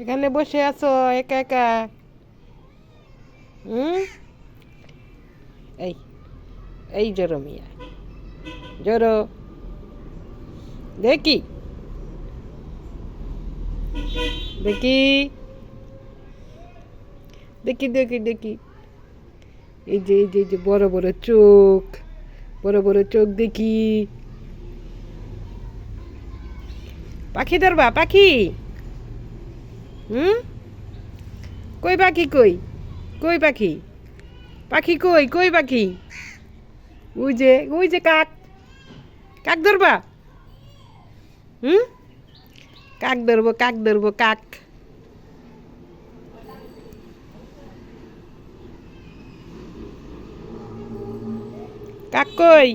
এখানে বসে আছো একা একা? হুম। এই এই জোরো মিয়া, জোরো। দেখি দেখি দেখি দেখি দেখি। এই যে বড় বড় চোখ, বড় বড় চোখ দেখি। পাখি ধরবা? পাখি? হুম। কই পাখি কই? কই পাখি? পাখি কই? কই পাখি? ওই যে কাক। কাক ধরবা? হুম। কাক ধরবো, কাক ধরবো, কাক। কাক কই?